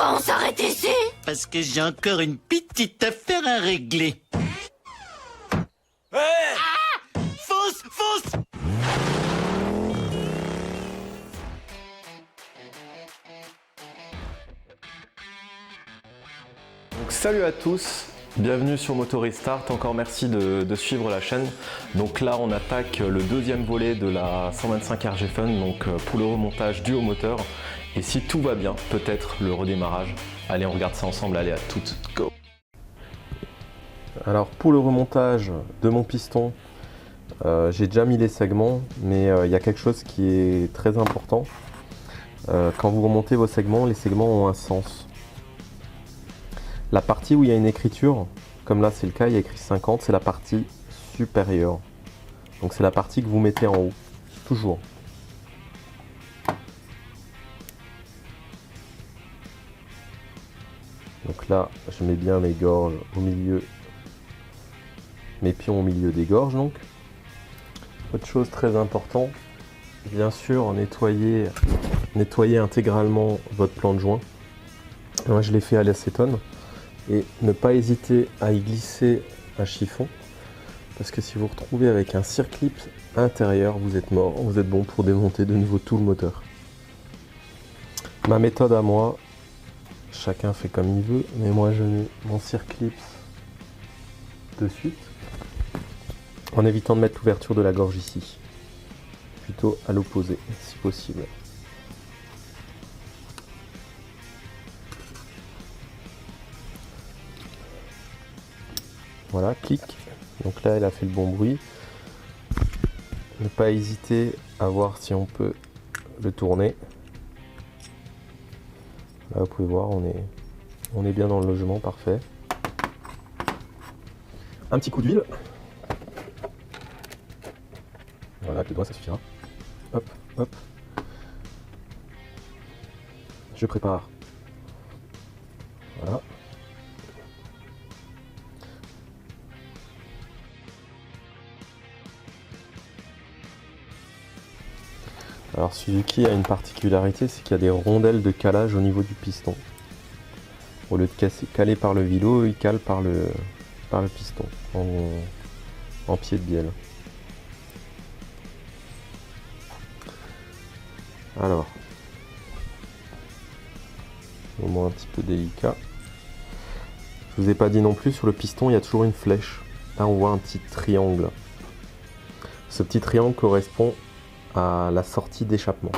Pourquoi on s'arrête ici? Parce que j'ai encore une petite affaire à régler. Hey! Ah! Fonce, fonce! Donc, salut à tous, bienvenue sur Moto Restart, encore merci de suivre la chaîne. Donc là on attaque le deuxième volet de la 125 RG Fun, donc pour le remontage du haut moteur. Et si tout va bien, peut-être le redémarrage. Allez, on regarde ça ensemble, allez à toutes, go! Alors pour le remontage de mon piston, j'ai déjà mis les segments, mais il y a quelque chose qui est très important. Quand vous remontez vos segments, les segments ont un sens. La partie où il y a une écriture, comme là c'est le cas, il y a écrit 50, c'est la partie supérieure. Donc c'est la partie que vous mettez en haut, toujours. Donc là, je mets bien mes gorges au milieu, mes pions au milieu des gorges donc. Autre chose très importante, bien sûr, nettoyer intégralement votre plan de joint. Moi je l'ai fait à l'acétone. Et ne pas hésiter à y glisser un chiffon, parce que si vous vous retrouvez avec un circlip intérieur, vous êtes mort, vous êtes bon pour démonter de nouveau tout le moteur. Ma méthode à moi, chacun fait comme il veut, mais moi je mets mon circlip de suite, en évitant de mettre l'ouverture de la gorge ici, plutôt à l'opposé si possible. Voilà, clic. Donc là, elle a fait le bon bruit. Ne pas hésiter à voir si on peut le tourner. Là, vous pouvez voir, on est bien dans le logement, parfait. Un petit coup d'huile. Voilà, avec le doigt, ça suffira. Hop, hop. Je prépare. Voilà. Alors Suzuki a une particularité, c'est qu'il y a des rondelles de calage au niveau du piston. Au lieu de caler par le vilo, il cale par le piston, en pied de bielle. Alors, moment un petit peu délicat. Je vous ai pas dit non plus, sur le piston il y a toujours une flèche. Là on voit un petit triangle. Ce petit triangle correspond à la sortie d'échappement.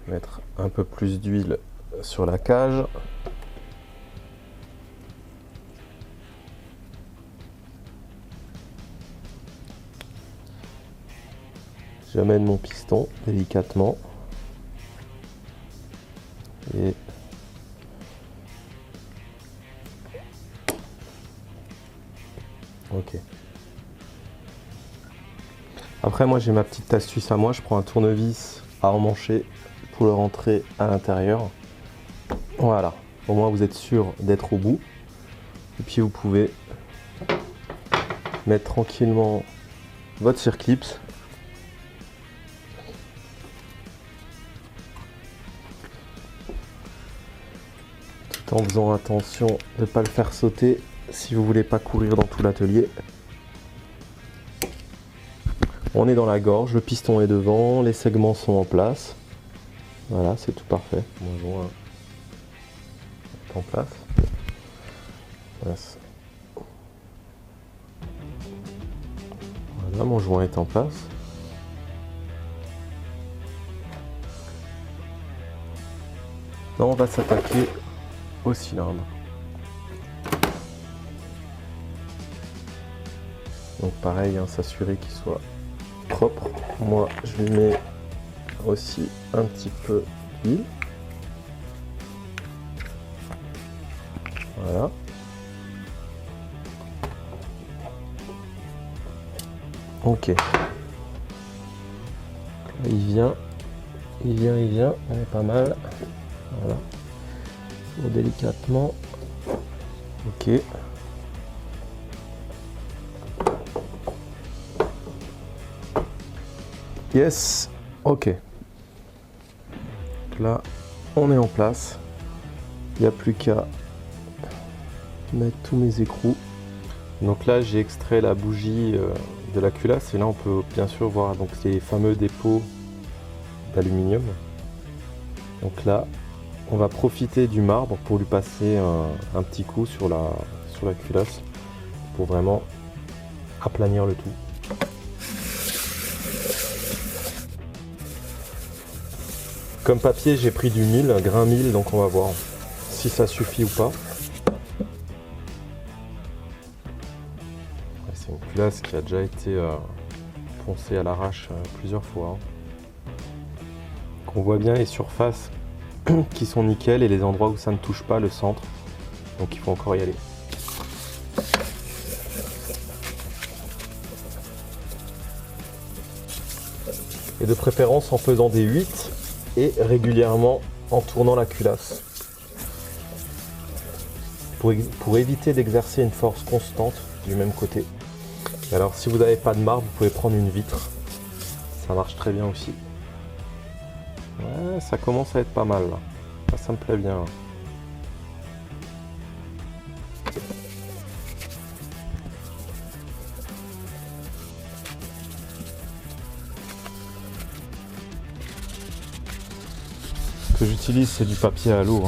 Mettre un peu plus d'huile sur la cage. J'amène mon piston délicatement. Et ok. Après moi j'ai ma petite astuce à moi, je prends un tournevis à emmancher pour le rentrer à l'intérieur. Voilà, au moins vous êtes sûr d'être au bout. Et puis vous pouvez mettre tranquillement votre circlip. Tout en faisant attention de ne pas le faire sauter si vous voulez pas courir dans tout l'atelier. On est dans la gorge, le piston est devant, les segments sont en place. Voilà, c'est tout parfait. Mon joint est en place. Voilà, mon joint est en place. Là, on va s'attaquer au cylindre. Donc pareil, hein, s'assurer qu'il soit propre. Moi je lui mets aussi un petit peu d'huile. Voilà. Ok. Il vient, on est pas mal. Voilà. Bon, délicatement. Ok. Yes, ok. Là, on est en place. Il n'y a plus qu'à mettre tous mes écrous. Donc là j'ai extrait la bougie de la culasse et là on peut bien sûr voir donc les fameux dépôts d'aluminium. Donc là on va profiter du marbre pour lui passer un petit coup sur la culasse pour vraiment aplanir le tout. Comme papier j'ai pris du 1000, un grain 1000, donc on va voir si ça suffit ou pas. C'est une culasse qui a déjà été poncée à l'arrache plusieurs fois. On voit bien les surfaces qui sont nickel et les endroits où ça ne touche pas le centre. Donc il faut encore y aller. Et de préférence en faisant des 8 et régulièrement en tournant la culasse. Pour éviter d'exercer une force constante du même côté. Et alors si vous n'avez pas de marbre, vous pouvez prendre une vitre. Ça marche très bien aussi. Ouais, ça commence à être pas mal là. Ça me plaît bien. Ce que j'utilise c'est du papier à l'eau.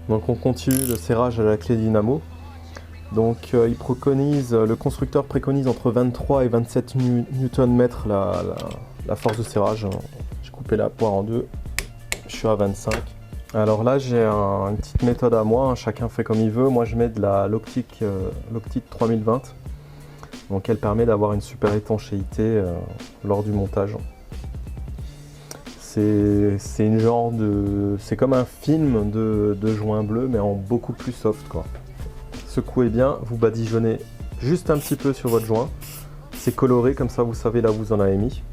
Donc on continue le serrage à la clé dynamo. Donc le constructeur préconise entre 23 et 27 Nm la force de serrage. J'ai coupé la poire en deux. Je suis à 25. Alors là j'ai une petite méthode à moi, chacun fait comme il veut. Moi je mets de la Loctite 3020. Donc elle permet d'avoir une super étanchéité lors du montage. C'est comme un film de joint bleu mais en beaucoup plus soft quoi. Secouez bien, vous badigeonnez juste un petit peu sur votre joint. C'est coloré comme ça vous savez là où vous en avez mis.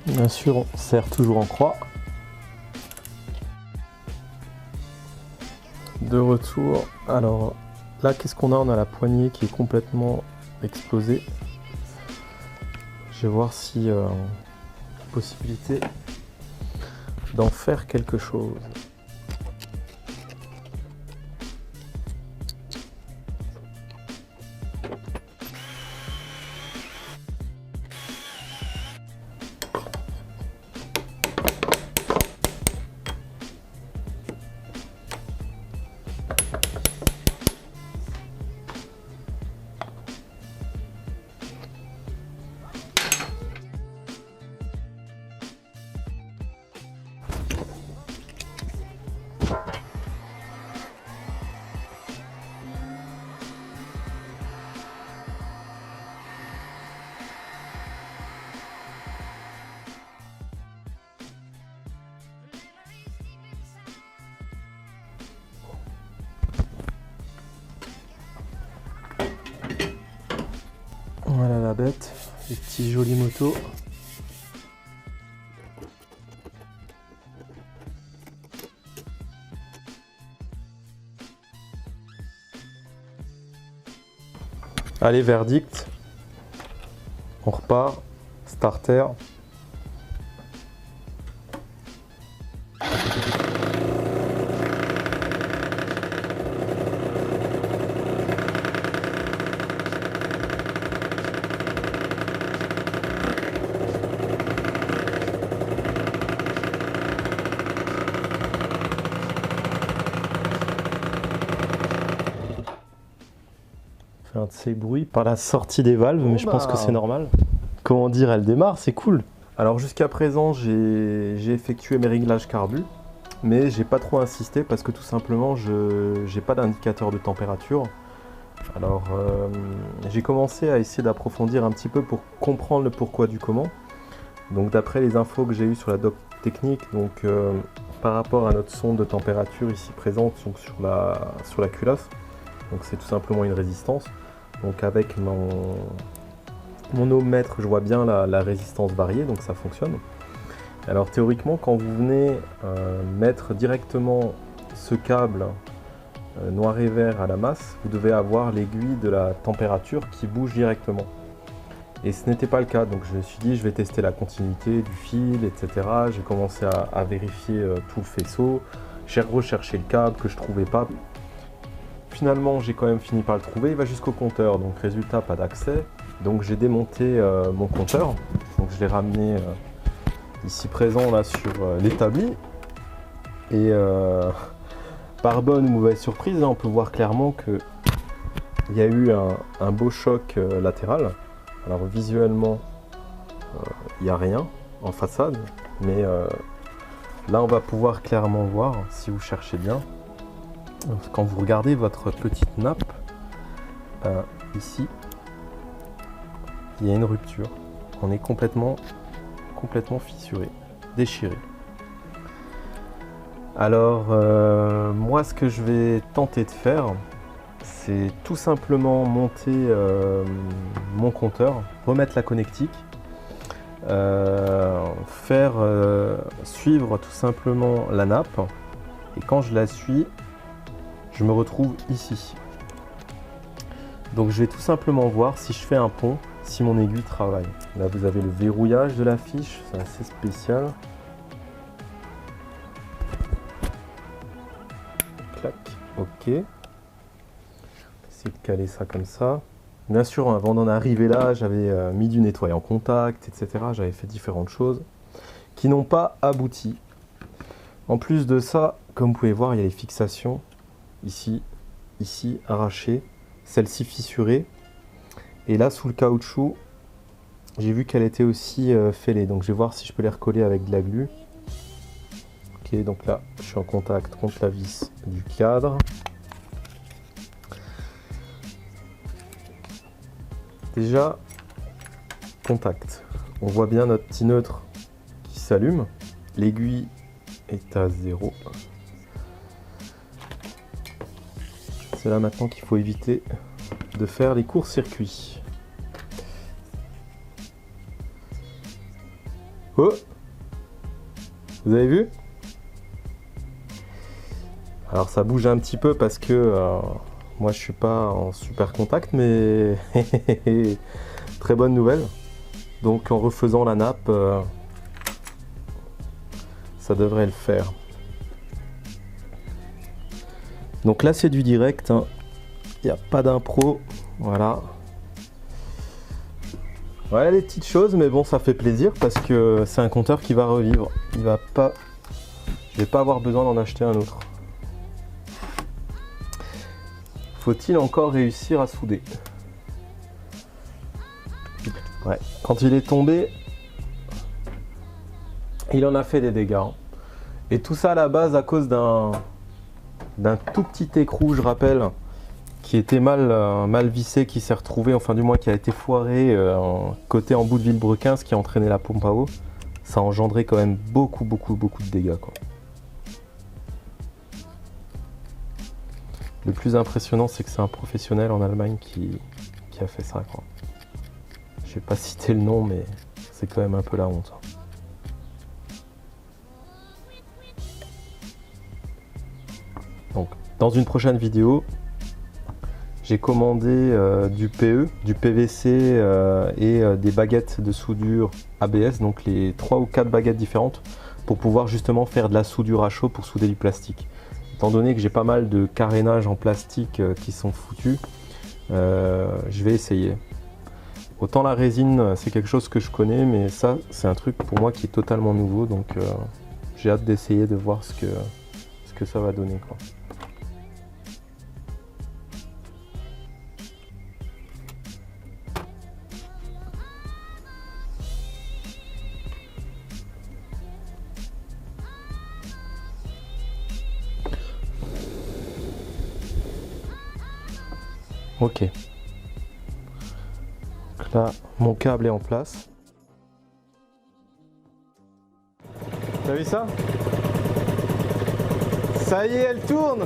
Bien sûr, on serre toujours en croix. De retour, alors là qu'est-ce qu'on a? On a la poignée qui est complètement explosée. Je vais voir si possibilité d'en faire quelque chose. Voilà la bête, les petits jolis motos. Allez, verdict. On repart. Starter. Un de ces bruits par la sortie des valves, mais je pense que c'est normal. Comment dire, elle démarre, c'est cool. Alors jusqu'à présent, j'ai effectué mes réglages carbu, mais j'ai pas trop insisté parce que tout simplement, je n'ai pas d'indicateur de température. Alors j'ai commencé à essayer d'approfondir un petit peu pour comprendre le pourquoi du comment. Donc d'après les infos que j'ai eues sur la doc technique, donc par rapport à notre sonde de température ici présente donc sur la culasse, donc c'est tout simplement une résistance. Donc avec mon ohmmètre, je vois bien la résistance varier, donc ça fonctionne. Alors théoriquement, quand vous venez mettre directement ce câble noir et vert à la masse, vous devez avoir l'aiguille de la température qui bouge directement. Et ce n'était pas le cas, donc je me suis dit je vais tester la continuité du fil, etc. J'ai commencé à vérifier tout le faisceau, j'ai recherché le câble que je trouvais pas. Finalement j'ai quand même fini par le trouver, il va jusqu'au compteur, donc résultat pas d'accès. Donc j'ai démonté mon compteur, donc je l'ai ramené ici présent là sur l'établi. Et par bonne ou mauvaise surprise, là, on peut voir clairement qu'il y a eu un beau choc latéral. Alors visuellement, il n'y a rien en façade, mais là on va pouvoir clairement voir, si vous cherchez bien, quand vous regardez votre petite nappe, ici, il y a une rupture. On est complètement fissuré, déchiré. Alors, moi ce que je vais tenter de faire, c'est tout simplement monter mon compteur, remettre la connectique, faire suivre tout simplement la nappe, et quand je la suis, je me retrouve ici. Donc je vais tout simplement voir si je fais un pont, si mon aiguille travaille. Là vous avez le verrouillage de la fiche, c'est assez spécial. Clac, ok. De caler ça comme ça. Bien sûr, avant d'en arriver là, j'avais mis du nettoyant contact, etc. J'avais fait différentes choses qui n'ont pas abouti. En plus de ça, comme vous pouvez voir, il y a les fixations ici, ici arrachées, celle-ci fissurée. Et là, sous le caoutchouc, j'ai vu qu'elle était aussi fêlée. Donc je vais voir si je peux les recoller avec de la glu. Ok, donc là, je suis en contact contre la vis du cadre. Déjà, contact. On voit bien notre petit neutre qui s'allume. L'aiguille est à 0. C'est là maintenant qu'il faut éviter de faire les courts-circuits. Oh! Vous avez vu? Alors ça bouge un petit peu parce que moi je suis pas en super contact, mais très bonne nouvelle. Donc en refaisant la nappe, ça devrait le faire. Donc là c'est du direct, hein. Il n'y a pas d'impro, voilà. Ouais, les petites choses, mais bon, ça fait plaisir parce que c'est un compteur qui va revivre. Je vais pas avoir besoin d'en acheter un autre. Faut-il encore réussir à souder? Ouais, quand il est tombé, il en a fait des dégâts. Et tout ça à la base à cause d'un tout petit écrou, je rappelle, qui était mal vissé, qui s'est retrouvé, enfin du moins qui a été foiré côté en bout de Villebrequin, ce qui a entraîné la pompe à eau. Ça a engendré quand même beaucoup de dégâts, quoi. Le plus impressionnant, c'est que c'est un professionnel en Allemagne qui a fait ça, quoi. Je vais pas citer le nom, mais c'est quand même un peu la honte. Donc, dans une prochaine vidéo, j'ai commandé du PE, du PVC et des baguettes de soudure ABS, donc les 3 ou 4 baguettes différentes, pour pouvoir justement faire de la soudure à chaud pour souder du plastique. Étant donné que j'ai pas mal de carénages en plastique qui sont foutus, je vais essayer. Autant la résine, c'est quelque chose que je connais, mais ça, c'est un truc pour moi qui est totalement nouveau, donc j'ai hâte d'essayer de voir ce que ça va donner, quoi. Ok. Donc là, mon câble est en place. T'as vu ça? Ça y est, elle tourne!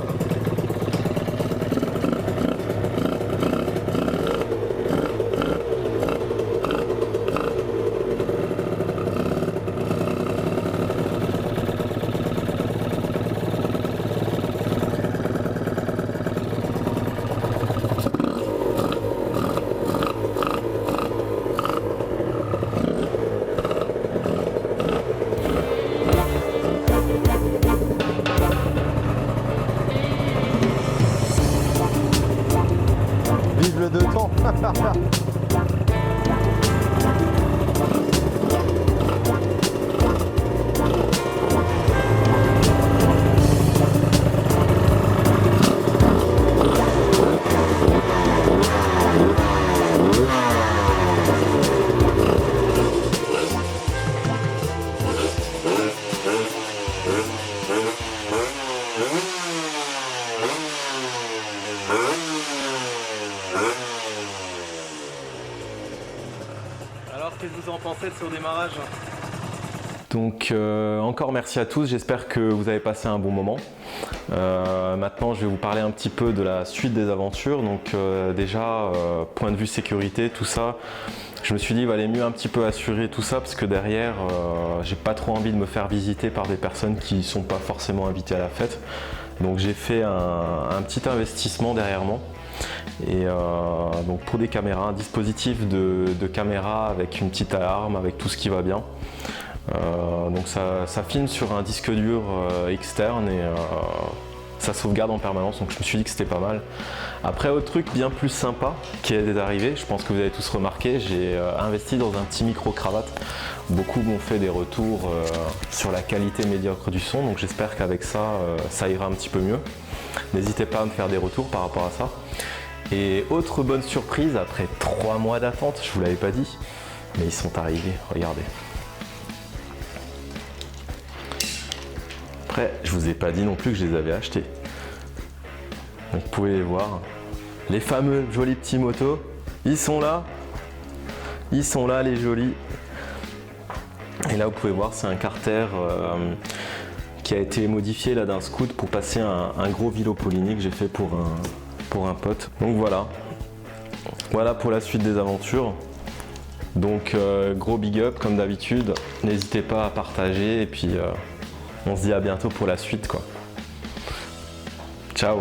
vive le deux temps. Alors, qu'est-ce que vous en pensez de ce démarrage? Donc encore merci à tous, j'espère que vous avez passé un bon moment. Maintenant je vais vous parler un petit peu de la suite des aventures. Donc déjà point de vue sécurité, tout ça, je me suis dit il valait mieux un petit peu assurer tout ça parce que derrière j'ai pas trop envie de me faire visiter par des personnes qui sont pas forcément invitées à la fête. Donc j'ai fait un petit investissement derrière moi. Et donc pour des caméras, un dispositif de caméra avec une petite alarme, avec tout ce qui va bien. Donc ça filme sur un disque dur externe et ça sauvegarde en permanence, donc je me suis dit que c'était pas mal. Après, autre truc bien plus sympa qui est arrivé, je pense que vous avez tous remarqué, j'ai investi dans un petit micro-cravate. Beaucoup m'ont fait des retours sur la qualité médiocre du son, donc j'espère qu'avec ça, ça ira un petit peu mieux. N'hésitez pas à me faire des retours par rapport à ça. Et autre bonne surprise, après 3 mois d'attente, je vous l'avais pas dit, mais ils sont arrivés, regardez. Après, je vous ai pas dit non plus que je les avais achetés. Donc vous pouvez les voir. Les fameux jolis petits motos, ils sont là. Ils sont là les jolis. Et là vous pouvez voir, c'est un carter qui a été modifié là d'un scoot pour passer un gros vélo Polini que j'ai fait pour un pote. Donc voilà. Voilà pour la suite des aventures. Donc gros big up comme d'habitude. N'hésitez pas à partager et puis on se dit à bientôt pour la suite quoi. Ciao.